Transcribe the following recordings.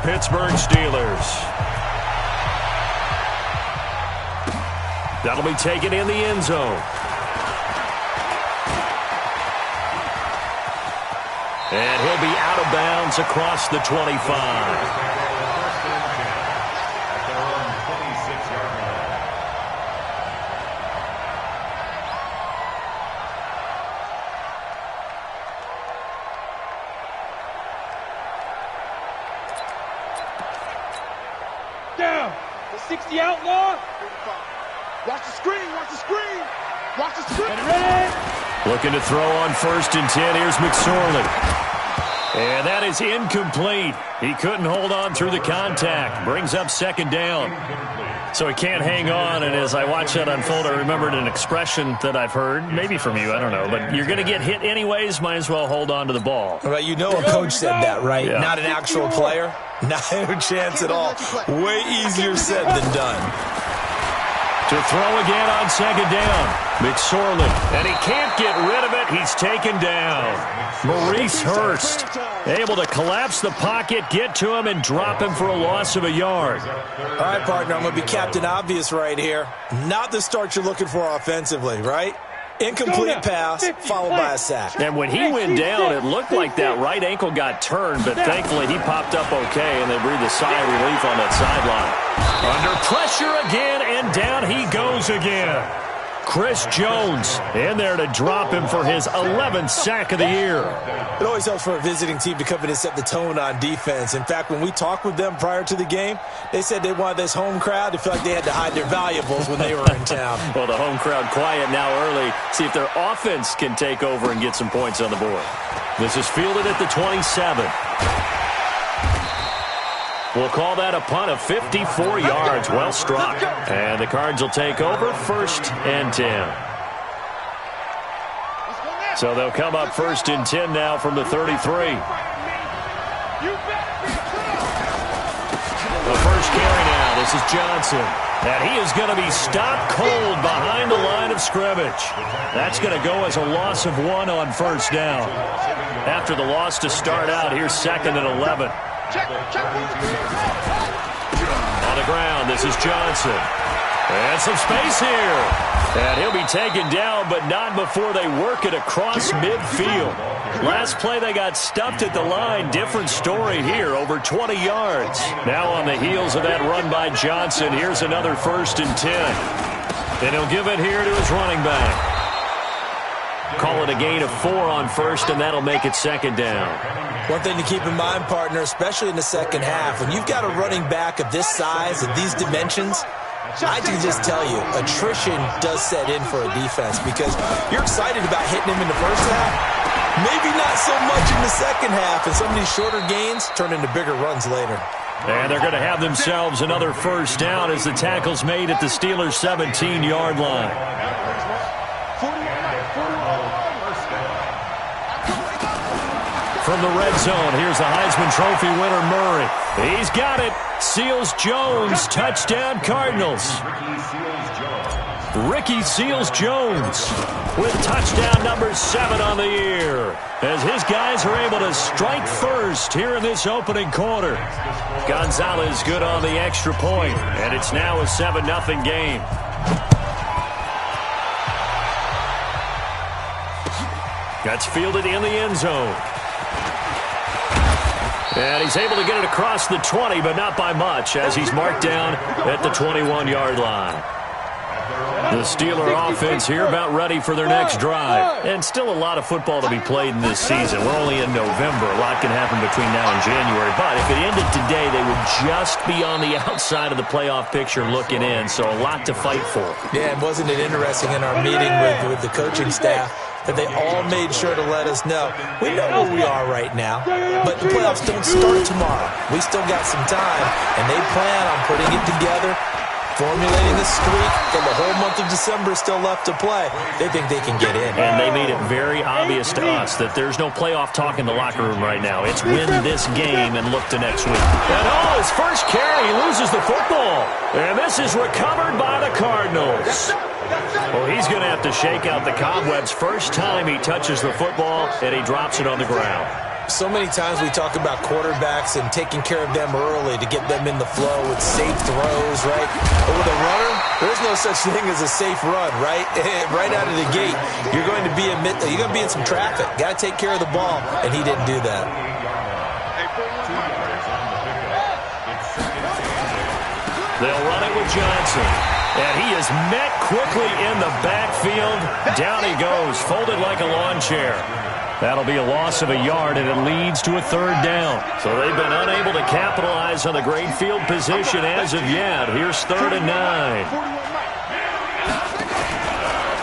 Pittsburgh Steelers. That'll be taken in the end zone. And he'll be out of bounds across the 25. Down. The 60 outlaw. Watch the screen. Watch the screen. Watch the screen. Ready. Looking to throw on 1st and 10. Here's McSorley. And that is incomplete. He couldn't hold on through the contact. Brings up 2nd down. So he can't hang on, and as I watch that unfold, I remembered an expression that I've heard, maybe from you, I don't know, but you're going to get hit anyways, might as well hold on to the ball. Well, you know a coach said that, right? Yeah. Not an actual player. Not a chance at all. Way easier said than done. To throw again on 2nd down. McSorley. And he can't get rid of it. He's taken down. Maurice Hurst able to collapse the pocket, get to him, and drop him for a loss of a yard. All right, partner, I'm going to be Captain Obvious right here. Not the start you're looking for offensively, right? Incomplete pass, followed by a sack. And when he went down, it looked like that right ankle got turned, but thankfully he popped up okay, and they breathed a sigh of relief on that sideline. Under pressure again, and down he goes again. Chris Jones in there to drop him for his 11th sack of the year. It always helps for a visiting team to come in and set the tone on defense. In fact, when we talked with them prior to the game, they said they wanted this home crowd to feel like they had to hide their valuables when they were in town. Well, the home crowd quiet now early. See if their offense can take over and get some points on the board. This is fielded at the 27. We'll call that a punt of 54 yards. Well struck. And the Cards will take over 1st and 10. So they'll come up 1st and 10 now from the 33. The first carry now. This is Johnson. And he is going to be stopped cold behind the line of scrimmage. That's going to go as a loss of 1 on 1st down. After the loss to start out, here's 2nd and 11. On the ground, this is Johnson. And some space here. And he'll be taken down, but not before they work it across midfield. Last play, they got stuffed at the line. Different story here, over 20 yards. Now on the heels of that run by Johnson, here's another 1st and 10. And he'll give it here to his running back. Call it a gain of 4 on 1st, and that'll make it 2nd down. One thing to keep in mind, partner, especially in the second half, when you've got a running back of this size, of these dimensions, I can just tell you, attrition does set in for a defense because you're excited about hitting him in the first half. Maybe not so much in the second half, and some of these shorter gains turn into bigger runs later. And they're going to have themselves another 1st down as the tackle's made at the Steelers' 17-yard line. From the red zone, here's the Heisman Trophy winner, Murray. He's got it. Seals Jones, touchdown Cardinals. Ricky Seals-Jones with touchdown number 7 on the year, as his guys are able to strike first here in this opening quarter. Gonzalez good on the extra point, and it's now a 7-0 game. That's fielded in the end zone. And he's able to get it across the 20, but not by much, as he's marked down at the 21-yard line. The Steeler offense here about ready for their next drive. And still a lot of football to be played in this season. We're only in November. A lot can happen between now and January. But if it ended today, they would just be on the outside of the playoff picture looking in. So a lot to fight for. Yeah, and wasn't it interesting in our meeting with the coaching staff that they all made sure to let us know, we know where we are right now, but the playoffs don't start tomorrow. We still got some time, and they plan on putting it together, formulating a streak, and the whole month of December is still left to play. They think they can get in. And they made it very obvious to us that there's no playoff talk in the locker room right now. It's win this game and look to next week. And his first carry, he loses the football. And this is recovered by the Cardinals. Well, he's going to have to shake out the cobwebs first time he touches the football, and he drops it on the ground. So many times we talk about quarterbacks and taking care of them early to get them in the flow with safe throws, right? But with a runner, there's no such thing as a safe run, right? Right out of the gate, you're going to be in some traffic. Got to take care of the ball, and he didn't do that. They'll run it with Johnson. And he is met quickly in the backfield. Down he goes, folded like a lawn chair. That'll be a loss of a yard, and it leads to a third down. So they've been unable to capitalize on the great field position as of yet. Here's 3rd and 9.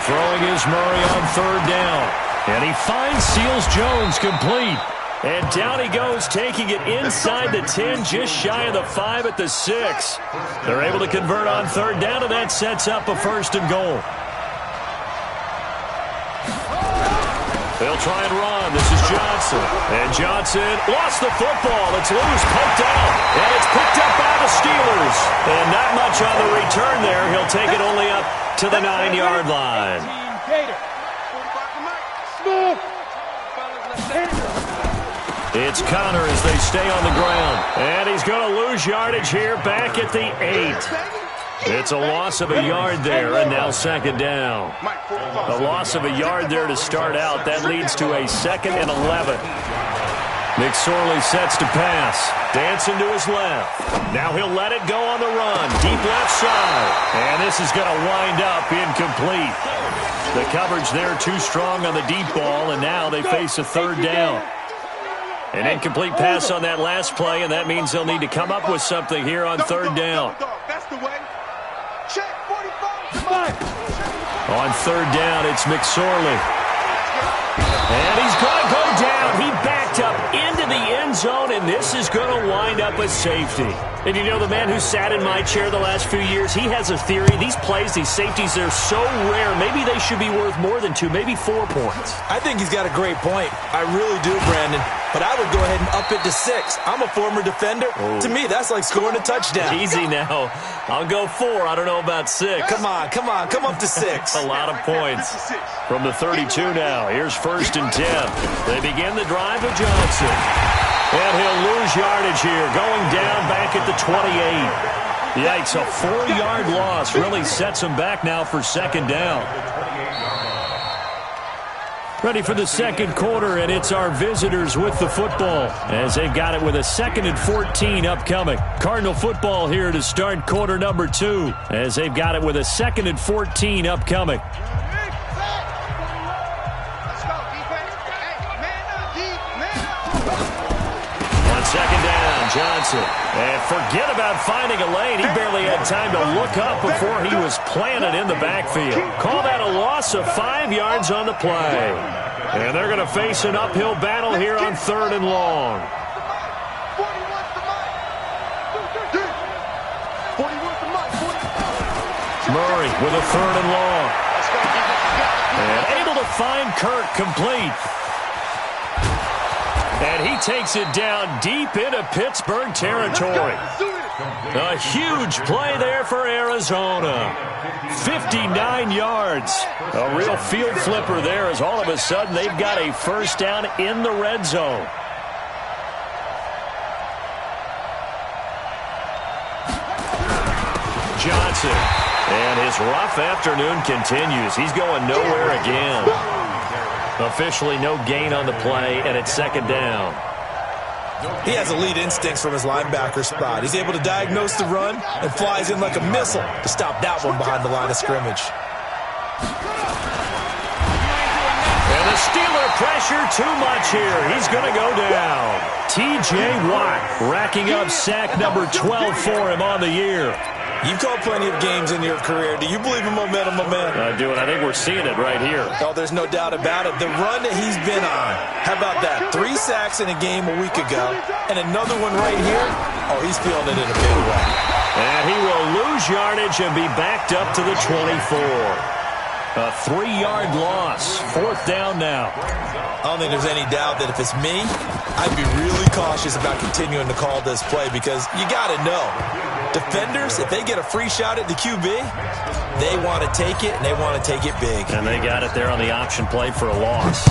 Throwing is Murray on 3rd down. And he finds Seals Jones complete. And down he goes, taking it inside the 10, just shy of the 5 at the 6. They're able to convert on 3rd down, and that sets up a 1st and goal. They'll try and run. This is Johnson. And Johnson lost the football. It's loose, poked out. And it's picked up by the Steelers. And not much on the return there. He'll take it only up to the 9-yard line. It's Connor as they stay on the ground. And he's going to lose yardage here back at the 8. It's a loss of a yard there, and now 2nd down. A loss of a yard there to start out. That leads to a 2nd and 11. McSorley sets to pass. Dancing to his left. Now he'll let it go on the run. Deep left side. And this is going to wind up incomplete. The coverage there too strong on the deep ball, and now they face a 3rd down. An incomplete pass on that last play, and that means they'll need to come up with something here on 3rd down. On 3rd down, it's McSorley. And he's going to go down. He backed up into the end zone, and this is going to wind up a safety. And you know, the man who sat in my chair the last few years, he has a theory. These plays, these safeties, they're so rare. Maybe they should be worth more than 2, maybe 4 points. I think he's got a great point. I really do, Brandon. But I would go ahead and up it to 6. I'm a former defender. Oh. To me, that's like scoring a touchdown. Easy now. I'll go 4. I don't know about 6. Come on. Come up to 6. A lot of points. From the 32 now, here's 1st and 10. They begin the drive with Johnson. And he'll lose yardage here, going down back at the 28. Yikes, a 4-yard loss really sets him back now for 2nd down. Ready for the 2nd quarter, and it's our visitors with the football as they've got it with a 2nd and 14 upcoming. Cardinal football here to start quarter number 2 as they've got it with a 2nd and 14 upcoming. On 2nd down, Johnson. And forget about finding a lane. He barely had time to look up before he was planted in the backfield. Call that a loss of 5 yards on the play. And they're going to face an uphill battle here on 3rd and long. Murray with a 3rd and long. And able to find Kirk complete. And he takes it down deep into Pittsburgh territory. A huge play there for Arizona. 59 yards. A real field flipper there as all of a sudden they've got a 1st down in the red zone. Johnson. And his rough afternoon continues. He's going nowhere again. Officially no gain on the play, and it's 2nd down. He has elite instincts from his linebacker spot. He's able to diagnose the run and flies in like a missile to stop that one behind the line of scrimmage. And the Steeler pressure too much here. He's going to go down. T.J. Watt racking up sack number 12 for him on the year. You've called plenty of games in your career. Do you believe in momentum, my man? I do, and I think we're seeing it right here. Oh, there's no doubt about it. The run that he's been on. How about that? 3 sacks in a game a week ago, and another one right here. Oh, he's feeling it in a big way. And he will lose yardage and be backed up to the 24. A 3-yard loss. 4th down now. I don't think there's any doubt that if it's me, I'd be really cautious about continuing to call this play because you got to know. Defenders, if they get a free shot at the QB, they want to take it, and they want to take it big. And they got it there on the option play for a loss.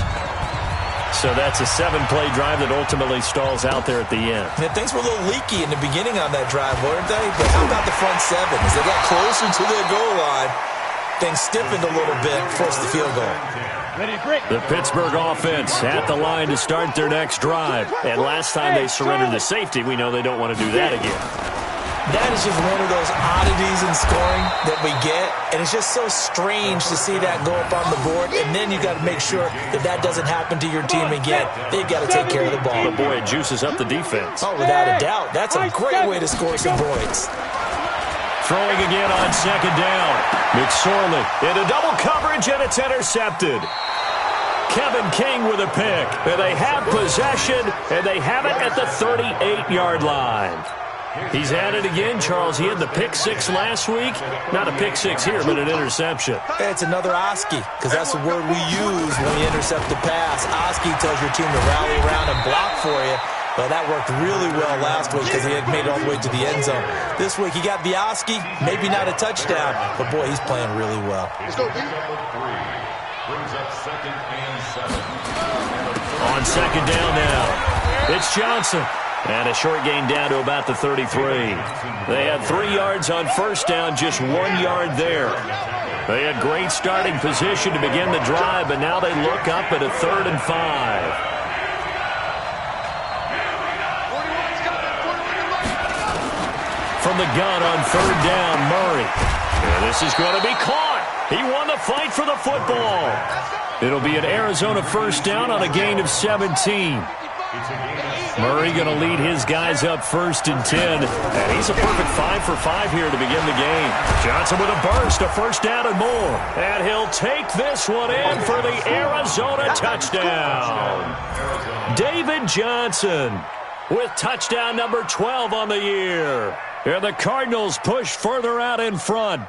So that's a 7-play drive that ultimately stalls out there at the end. Yeah, things were a little leaky in the beginning on that drive, weren't they? But how about the front seven? As they got closer to their goal line, things stiffened a little bit, forced the field goal. The Pittsburgh offense at the line to start their next drive. And last time they surrendered the safety, we know they don't want to do that again. That is just one of those oddities in scoring that we get, and it's just so strange to see that go up on the board, and then you got to make sure that that doesn't happen to your team again. They've got to take care of the ball. But boy, it juices up the defense. Oh, without a doubt. That's a great way to score some points. Throwing again on second down. McSorley into double coverage, and it's intercepted. Kevin King with a pick. And they have possession, and they have it at the 38-yard line. He's at it again, Charles. He had the pick six last week. Not a pick six here, but an interception. It's another Oski, because that's the word we use when you intercept the pass. Oski tells your team to rally around and block for you. Well, that worked really well last week because he had made it all the way to the end zone. This week he got the Oski, maybe not a touchdown, but boy, he's playing really well. On second down now, it's Johnson. And a short gain down to about the 33. They had 3 yards on first down, just 1 yard there. They had great starting position to begin the drive, but now they look up at a 3rd and 5. From the gun on 3rd down, Murray. And this is going to be caught. He won the fight for the football. It'll be an Arizona first down on a gain of 17. Murray going to lead his guys up 1st and 10. And he's a perfect 5 for 5 here to begin the game. Johnson with a burst, a first down and more. And he'll take this one in for the Arizona touchdown. David Johnson with touchdown number 12 on the year. And the Cardinals push further out in front.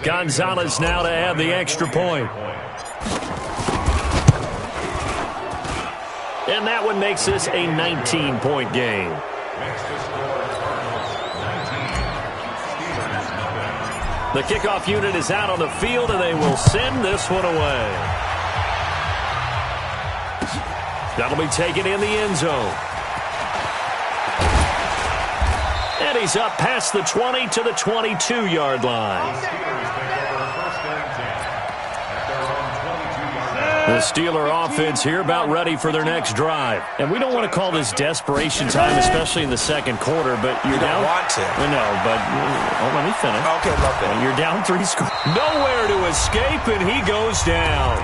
Gonzalez now to add the extra point. And that one makes this a 19-point game. The kickoff unit is out on the field, and they will send this one away. That'll be taken in the end zone. And he's up past the 20 to the 22-yard line. The Steeler offense here about ready for their next drive. And we don't want to call this desperation time, especially in the second quarter, but you're down. You don't want to. No, but let me finish. Okay, love that. You're down 3 scores. Nowhere to escape, and he goes down.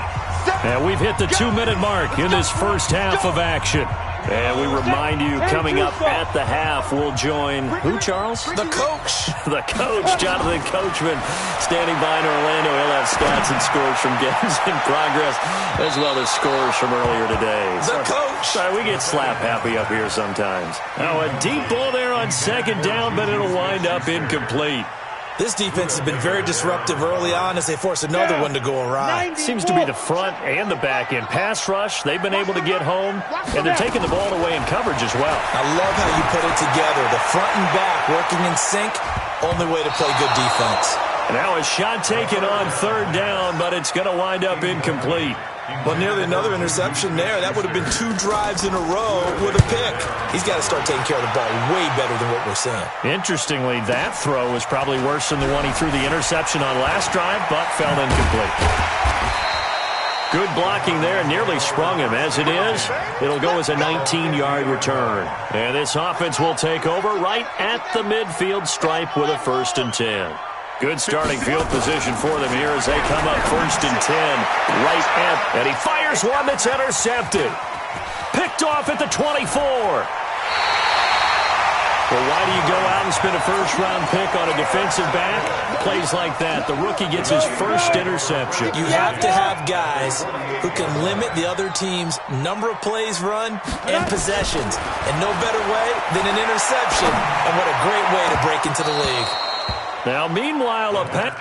And we've hit the 2-minute mark in this first half of action. And we remind you, coming up at the half, we'll join who, Charles? The coach. The coach, Jonathan Coachman, standing by in Orlando. He'll have stats and scores from games in progress, as well as scores from earlier today. The coach. Sorry, we get slap happy up here sometimes. Now, a deep ball there on second down, but it'll wind up incomplete. This defense has been very disruptive early on as they force another one to go awry. Seems to be the front and the back end. Pass rush, they've been able to get home, and they're taking the ball away in coverage as well. I love how you put it together. The front and back working in sync, only way to play good defense. Now a shot taken on 3rd down, but it's going to wind up incomplete. Well, nearly another interception there. That would have been 2 drives in a row with a pick. He's got to start taking care of the ball way better than what we're seeing. Interestingly, that throw was probably worse than the one he threw the interception on last drive, but fell incomplete. Good blocking there, nearly sprung him. As it is, it'll go as a 19-yard return. And this offense will take over right at the midfield stripe with a 1st and 10. Good starting field position for them here as they come up 1st and 10. Right at, and he fires one that's intercepted. Picked off at the 24. Well, why do you go out and spend a first-round pick on a defensive back? Plays like that. The rookie gets his first interception. You have to have guys who can limit the other team's number of plays run and possessions. And no better way than an interception. And what a great way to break into the league. Now, meanwhile, a pet.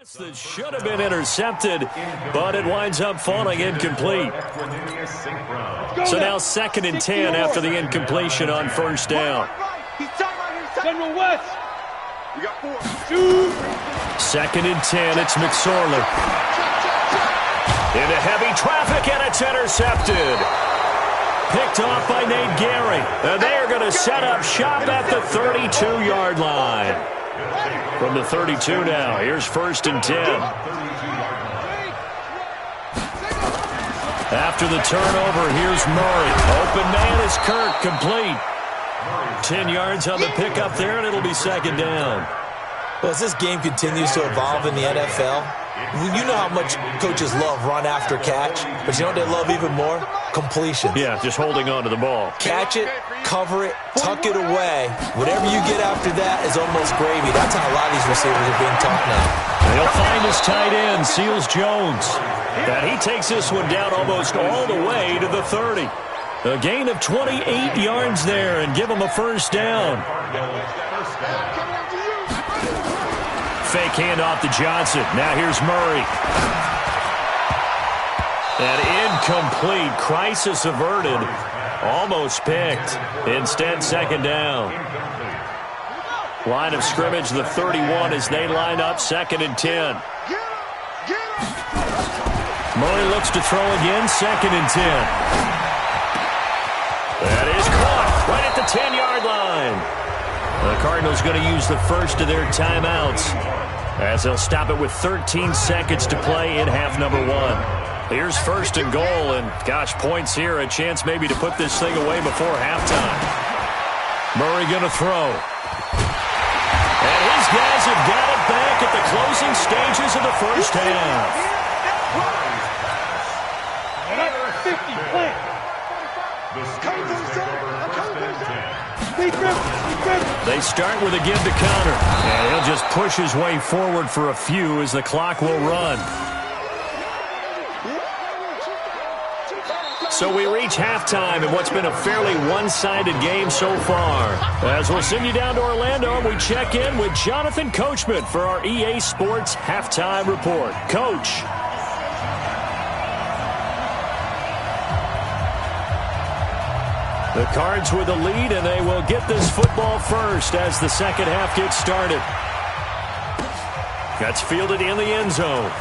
That should have been intercepted, but it winds up falling incomplete. So now 2nd and 10 after the incompletion on first down. General West. You got 4. 2nd and 10, it's McSorley. Into heavy traffic, and it's intercepted. Picked off by Nate Gary. And they are going to set up shop at the 32-yard line. From the 32 now, here's 1st and 10. After the turnover, here's Murray. Open man is Kirk, complete. 10 yards on the pickup there, and it'll be 2nd down. Well, as this game continues to evolve in the NFL, you know how much coaches love run after catch, but you know what they love even more? Completion. Yeah, just holding on to the ball. Catch it, cover it, tuck it away. Whatever you get after that is almost gravy. That's how a lot of these receivers are being taught now. And he'll find his tight end, Seals Jones. And he takes this one down almost all the way to the 30. A gain of 28 yards there and give him a 1st down. Fake handoff to Johnson. Now here's Murray. And incomplete. Crisis averted. Almost picked. Instead, 2nd down. Line of scrimmage, the 31 as they line up 2nd and 10. Murray looks to throw again. 2nd and 10. That is caught right at the 10-yard line. The Cardinals going to use the first of their timeouts as they'll stop it with 13 seconds to play in half number 1. Here's 1st and goal, and gosh, points here, a chance maybe to put this thing away before halftime. Murray going to throw. And his guys have got it back at the closing stages of the first half. 50, plant. They start with a give to counter, and he'll just push his way forward for a few as the clock will run. So we reach halftime in what's been a fairly one-sided game so far. As we'll send you down to Orlando, we check in with Jonathan Coachman for our EA Sports Halftime Report. Coach. The Cards with the lead, and they will get this football first as the second half gets started. That's fielded in the end zone.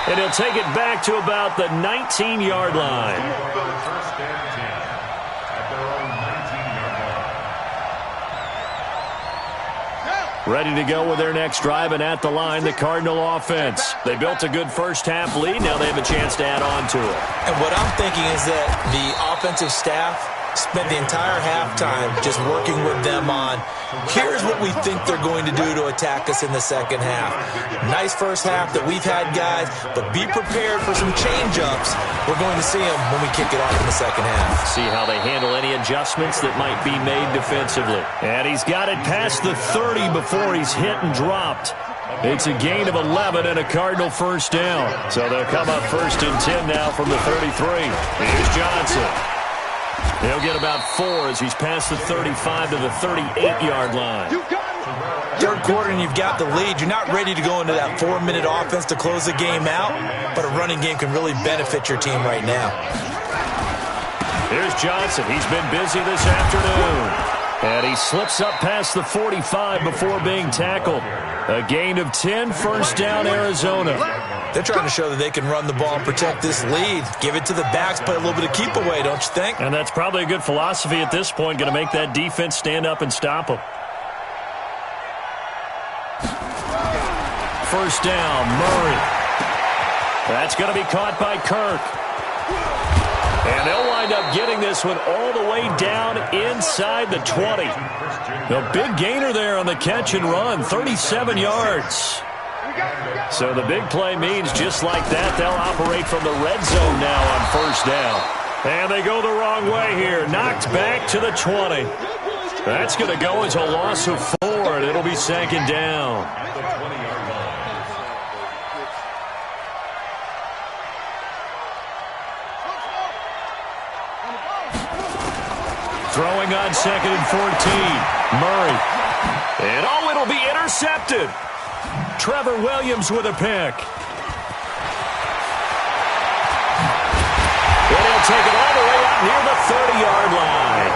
And he'll take it back to about the 19-yard line. Ready to go with their next drive, and at the line, the Cardinal offense. They built a good first half lead. Now they have a chance to add on to it. And what I'm thinking is that the offensive staff spent the entire halftime just working with them on, here's what we think they're going to do to attack us in the second half. Nice first half that we've had, guys, but be prepared for some change-ups. We're going to see them when we kick it off in the second half. See how they handle any adjustments that might be made defensively. And he's got it past the 30 before he's hit and dropped. It's a gain of 11 and a Cardinal first down. So they'll come up 1st and 10 now from the 33. Here's Johnson. He'll get about 4 as he's past the 35 to the 38-yard line. Third quarter and you've got the lead. You're not ready to go into that 4-minute offense to close the game out, but a running game can really benefit your team right now. Here's Johnson. He's been busy this afternoon. And he slips up past the 45 before being tackled. A gain of 10, first down, Arizona. They're trying to show that they can run the ball and protect this lead. Give it to the backs, play a little bit of keep away, don't you think? And that's probably a good philosophy at this point, going to make that defense stand up and stop them. First down, Murray. That's going to be caught by Kirk. And they'll wind up getting this one all the way down inside the 20. A big gainer there on the catch and run, 37 yards. So the big play means just like that, they'll operate from the red zone now on first down. And they go the wrong way here. Knocked back to the 20. That's going to go as a loss of 4, and it'll be 2nd down. Throwing on 2nd and 14. Murray. And it'll be intercepted. Trevor Williams with a pick. And he'll take it all the way out near the 30-yard line.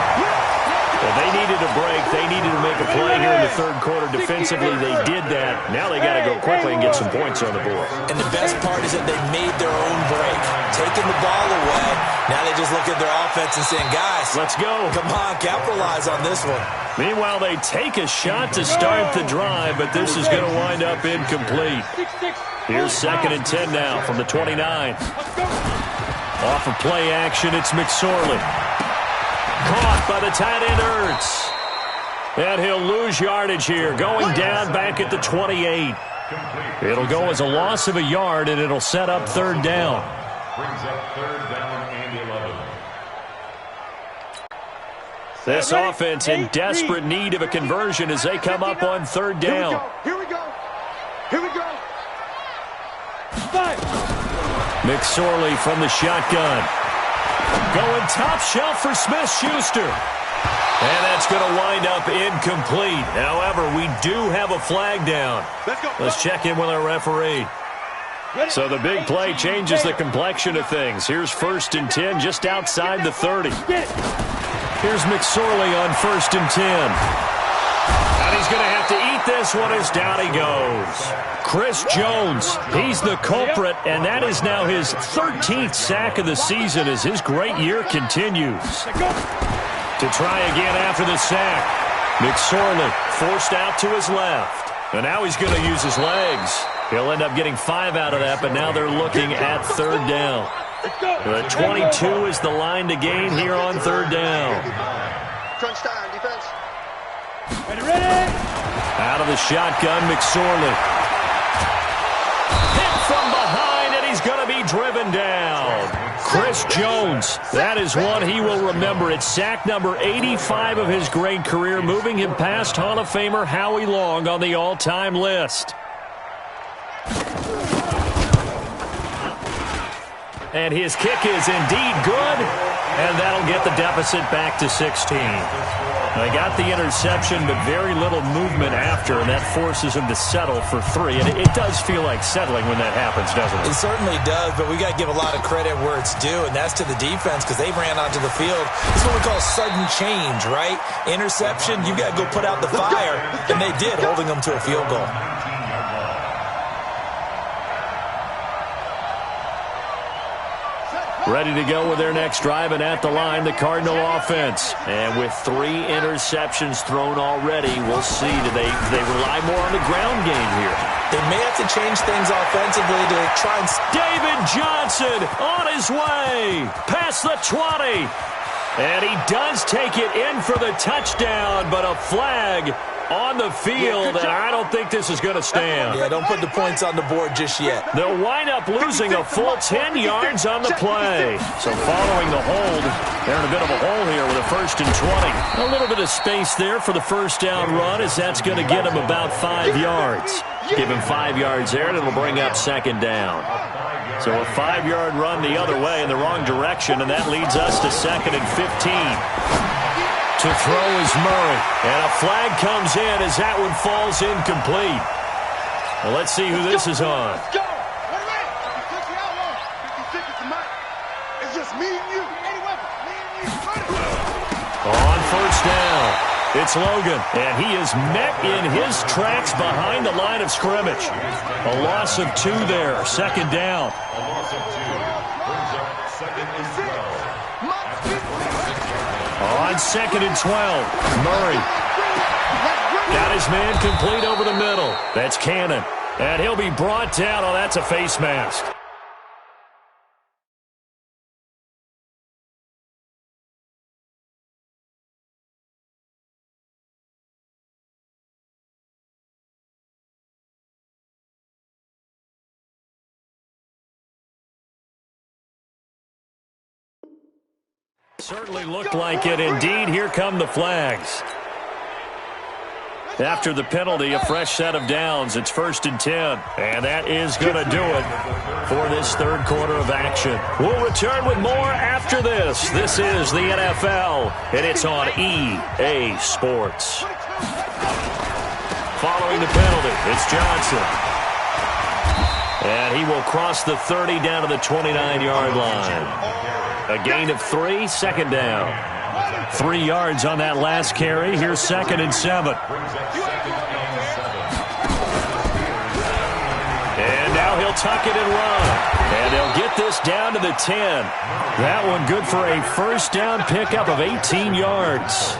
Well, they needed a break. They needed to make a play here in the third quarter. Defensively, they did that. Now they got to go quickly and get some points on the board. And the best part is that they made their own break, taking the ball away. Now they just look at their offense and saying, guys, let's go. Come on, capitalize on this one. Meanwhile, they take a shot to start the drive, but this is going to wind up incomplete. Here's 2nd and 10 now from the 29. Off of play action, it's McSorley. Caught by the tight end, Ertz. And he'll lose yardage here, going down back at the 28. It'll go as a loss of a yard, and it'll set up 3rd down. Brings up 3rd down and 11. This offense in desperate need of a conversion as they come up on 3rd down. Here we go. Here we go. McSorley from the shotgun. Going top shelf for Smith-Schuster. And that's going to wind up incomplete. However, we do have a flag down. Let's check in with our referee. So the big play changes the complexion of things. Here's 1st and 10 just outside the 30. Here's McSorley on 1st and 10. And he's going to have to eat this one as down he goes. Chris Jones, he's the culprit, and that is now his 13th sack of the season as his great year continues. To try again after the sack. McSorley forced out to his left. And now he's going to use his legs. He'll end up getting 5 out of that, but now they're looking at 3rd down. The 22 is the line to gain here on 3rd down. Crunch time, defense. Ready? Out of the shotgun, McSorley. Hit from behind, and he's going to be driven down. Chris Jones, that is one he will remember. It's sack number 85 of his great career, moving him past Hall of Famer Howie Long on the all-time list. And his kick is indeed good, and that'll get the deficit back to 16. They got the interception, but very little movement after, and that forces him to settle for 3. And it does feel like settling when that happens, doesn't it? It certainly does, but we got to give a lot of credit where it's due, and that's to the defense because they ran onto the field. It's what we call sudden change, right? Interception, you got to go put out the fire, and they did, holding them to a field goal. Ready to go with their next drive, and at the line, the Cardinal offense. And with 3 interceptions thrown already, we'll see. Do they rely more on the ground game here? They may have to change things offensively to try and... David Johnson on his way past the 20. And he does take it in for the touchdown, but a flag on the field, and I don't think this is going to stand. Yeah, don't put the points on the board just yet. They'll wind up losing a full 10 yards on the play. So following the hold, they're in a bit of a hole here with a 1st and 20. A little bit of space there for the 1st down run, as that's going to get him about 5 yards. Give him 5 yards there, and it'll bring up 2nd down. So a 5-yard run the other way in the wrong direction, and that leads us to 2nd and 15. To throw is Murray, and a flag comes in as that one falls incomplete. Well, let's see who this is on. Let's go. Wait a minute. 50 outlaw. 56 is the mic. It's just me and you. Any weapons. Me and you. On 1st down, it's Logan, and he is met in his tracks behind the line of scrimmage. A loss of 2 there. 2nd down. A loss of 2 brings up 2nd and 12. On 2nd and 12, Murray got his man complete over the middle. That's Cannon, and he'll be brought down. Oh, that's a face mask. Certainly looked like it. Indeed, here come the flags. After the penalty, a fresh set of downs. It's 1st and 10. And that is going to do it for this 3rd quarter of action. We'll return with more after this. This is the NFL, and it's on EA Sports. Following the penalty, it's Johnson. And he will cross the 30 down to the 29-yard line. A gain of 3, second down. 3 yards on that last carry. Here's 2nd and 7. And now he'll tuck it and run. And they'll get this down to the 10. That one good for a first down pickup of 18 yards.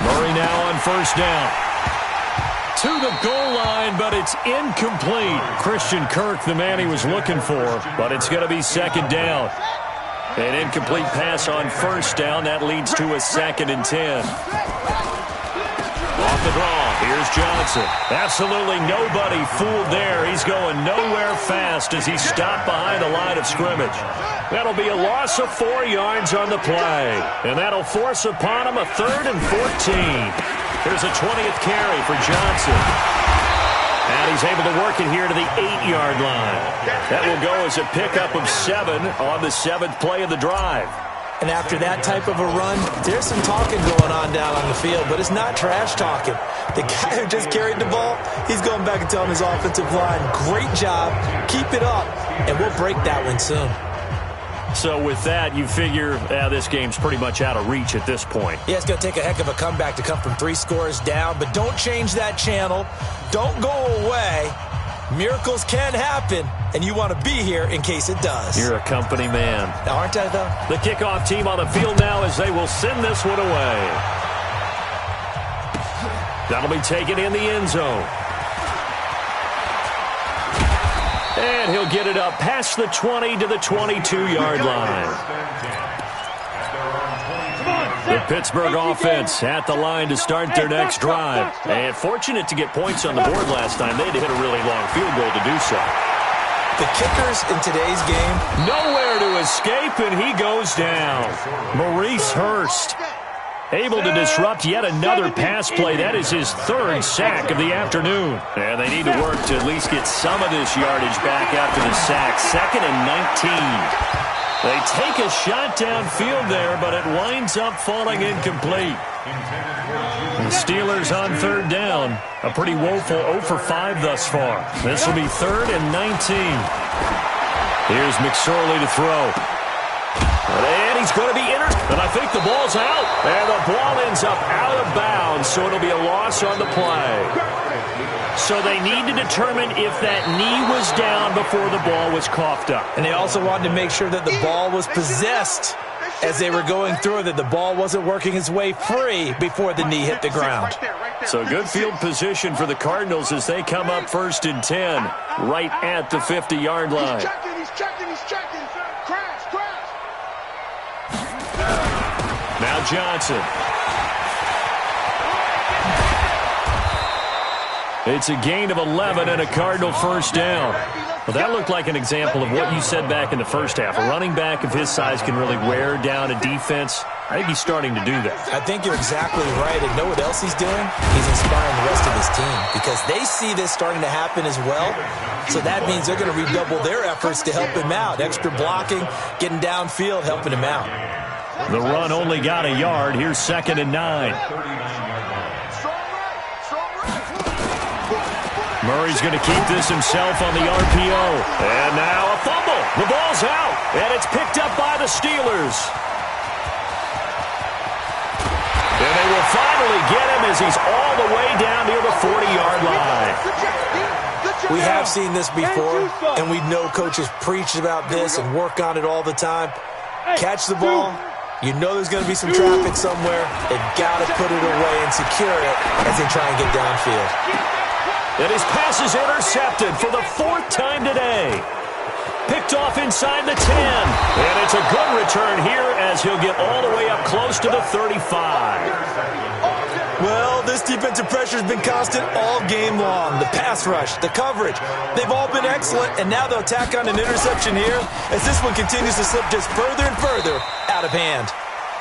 Murray now on first down. To the goal line, but it's incomplete. Christian Kirk, the man he was looking for, but it's going to be 2nd down. An incomplete pass on first down. That leads to a 2nd and 10. Off the draw, here's Johnson. Absolutely nobody fooled there. He's going nowhere fast as he's stopped behind the line of scrimmage. That'll be a loss of 4 yards on the play. And that'll force upon him a 3rd and 14. Here's a 20th carry for Johnson. And he's able to work it here to the 8-yard line. That will go as a pickup of 7 on the 7th play of the drive. And after that type of a run, there's some talking going on down on the field, but it's not trash talking. The guy who just carried the ball, he's going back and telling his offensive line, great job, keep it up, and we'll break that one soon. So with that, you figure this game's pretty much out of reach at this point. Yeah, it's going to take a heck of a comeback to come from 3 scores down, but don't change that channel. Don't go away. Miracles can happen, and you want to be here in case it does. You're a company man. Aren't I, though? The kickoff team on the field now as they will send this one away. That'll be taken in the end zone. And he'll get it up past the 20 to the 22-yard line. The Pittsburgh offense at the line to start their next drive. And fortunate to get points on the board last time. They had to hit a really long field goal to do so. The kickers in today's game, nowhere to escape, and he goes down. Maurice Hurst able to disrupt yet another pass play. That is his 3rd sack of the afternoon. And they need to work to at least get some of this yardage back after the sack. 2nd and 19. They take a shot downfield there, but it winds up falling incomplete. The Steelers on 3rd down. A pretty woeful 0 for 5 thus far. This will be 3rd and 19. Here's McSorley to throw. And he's going to be entered. And I think the ball's out. And the ball ends up out of bounds, so it'll be a loss on the play. So they need to determine if that knee was down before the ball was coughed up. And they also wanted to make sure that the ball was possessed as they were going through, that the ball wasn't working its way free before the knee hit the ground. So good field position for the Cardinals as they come up 1st and 10 right at the 50-yard line. He's checking. Crash. Now Johnson. It's a gain of 11 and a Cardinal first down. Well, that looked like an example of what you said back in the first half. A running back of his size can really wear down a defense. I think he's starting to do that. I think you're exactly right. And know what else he's doing? He's inspiring the rest of his team because they see this starting to happen as well. So that means they're going to redouble their efforts to help him out. Extra blocking, getting downfield, helping him out. The run only got a yard. Here's 2nd and 9. Murray's going to keep this himself on the RPO. And now a fumble. The ball's out. And it's picked up by the Steelers. And they will finally get him as he's all the way down near the 40-yard line. We have seen this before, and we know coaches preach about this and work on it all the time. Catch the ball. You know there's going to be some traffic somewhere. They've got to put it away and secure it as they try and get downfield. And his pass is intercepted for the 4th time today. Picked off inside the 10. And it's a good return here as he'll get all the way up close to the 35. Well, this defensive pressure has been constant all game long. The pass rush, the coverage, they've all been excellent. And now they'll tack on an interception here as this one continues to slip just further and further out of hand.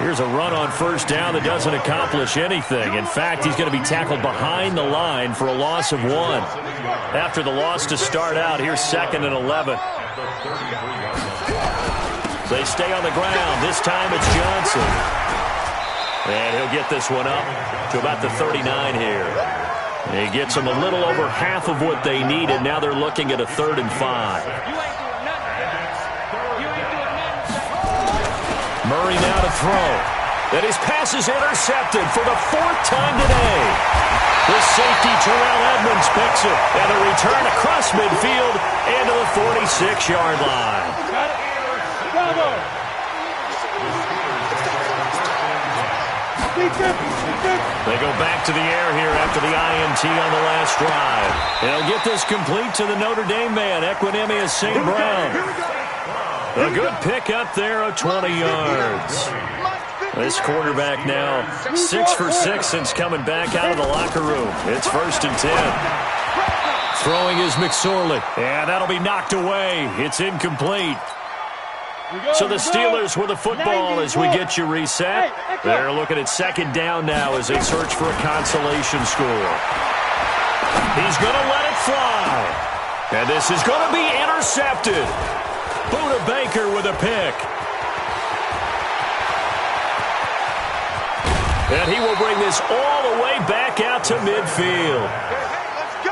Here's a run on first down that doesn't accomplish anything. In fact, he's going to be tackled behind the line for a loss of 1. After the loss to start out, here's 2nd and 11. They stay on the ground. This time it's Johnson. And he'll get this one up to about the 39 here. He gets them a little over half of what they needed. Now they're looking at a 3rd and 5. Murray now to throw. And his pass is intercepted for the 4th time today. The safety, Terrell Edmonds, picks it. And a return across midfield into the 46-yard line. Bravo. They go back to the air here after the INT on the last drive. They'll get this complete to the Notre Dame man, Equinemius St. Brown. A good pick up there of 20 yards. This quarterback now 6 for 6 since coming back out of the locker room. It's 1st and 10. Throwing is McSorley, and that'll be knocked away. It's incomplete. So the Steelers with the football as we get you reset. They're looking at 2nd down now as they search for a consolation score. He's going to let it fly. And this is going to be intercepted. Buda Baker with a pick. And he will bring this all the way back out to midfield.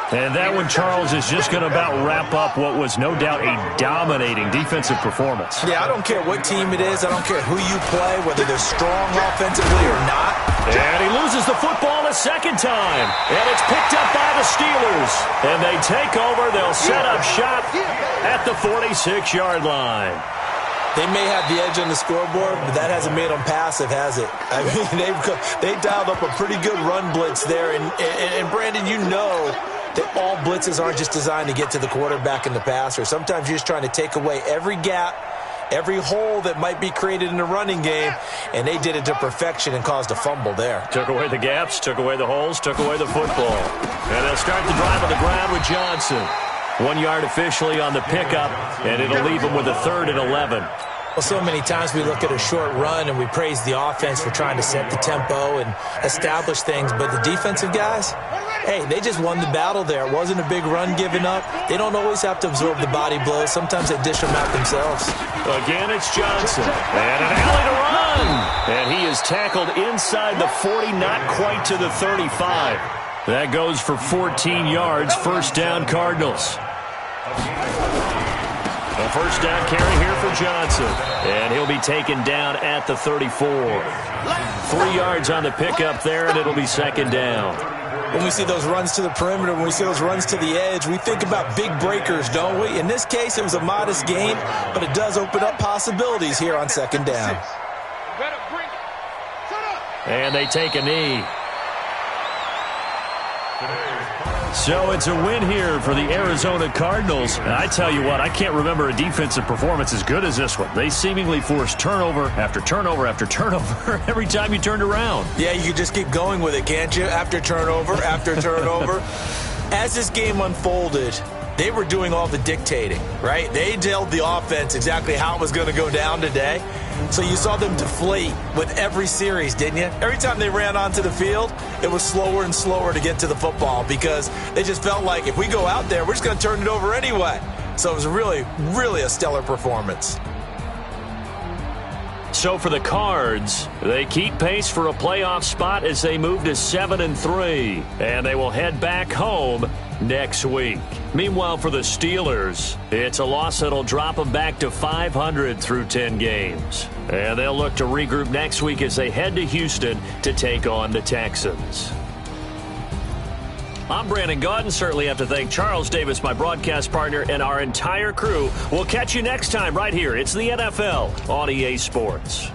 And that one, Charles, is just going to about wrap up what was no doubt a dominating defensive performance. Yeah, I don't care what team it is. I don't care who you play, whether they're strong offensively or not. And he loses the football a 2nd time. And it's picked up by the Steelers. And they take over. They'll set up shop at the 46-yard line. They may have the edge on the scoreboard, but that hasn't made them passive, has it? I mean, they dialed up a pretty good run blitz there. And Brandon, you know that all blitzes aren't just designed to get to the quarterback and the passer. Sometimes you're just trying to take away every gap, every hole that might be created in the running game, and they did it to perfection and caused a fumble there. Took away the gaps, took away the holes, took away the football. And they'll start the drive on the ground with Johnson. 1 yard officially on the pickup, and it'll leave them with a 3rd and 11. Well, so many times we look at a short run and we praise the offense for trying to set the tempo and establish things, but the defensive guys, hey, they just won the battle there. It wasn't a big run given up. They don't always have to absorb the body blows. Sometimes they dish them out themselves. Again, it's Johnson. And an alley to run. And he is tackled inside the 40, not quite to the 35. That goes for 14 yards. 1st down, Cardinals. A 1st down carry here for Johnson. And he'll be taken down at the 34. 3 yards on the pickup there, and it'll be 2nd down. When we see those runs to the perimeter, when we see those runs to the edge, we think about big breakers, don't we? In this case, it was a modest gain, but it does open up possibilities here on 2nd down. And they take a knee. So it's a win here for the Arizona Cardinals. And I tell you what, I can't remember a defensive performance as good as this one. They seemingly forced turnover after turnover after turnover every time you turned around. Yeah, you can just keep going with it, can't you? After turnover, after turnover. As this game unfolded, they were doing all the dictating, right? They told the offense exactly how it was going to go down today. So you saw them deflate with every series, didn't you? Every time they ran onto the field, it was slower and slower to get to the football because they just felt like if we go out there, we're just going to turn it over anyway. So it was really, really a stellar performance. So for the Cards, they keep pace for a playoff spot as they move to 7-3, and they will head back home next week. Meanwhile, for the Steelers, it's a loss that'll drop them back to 500 through 10 games. And they'll look to regroup next week as they head to Houston to take on the Texans. I'm Brandon Gaudin. Certainly have to thank Charles Davis, my broadcast partner, and our entire crew. We'll catch you next time right here. It's the NFL on EA Sports.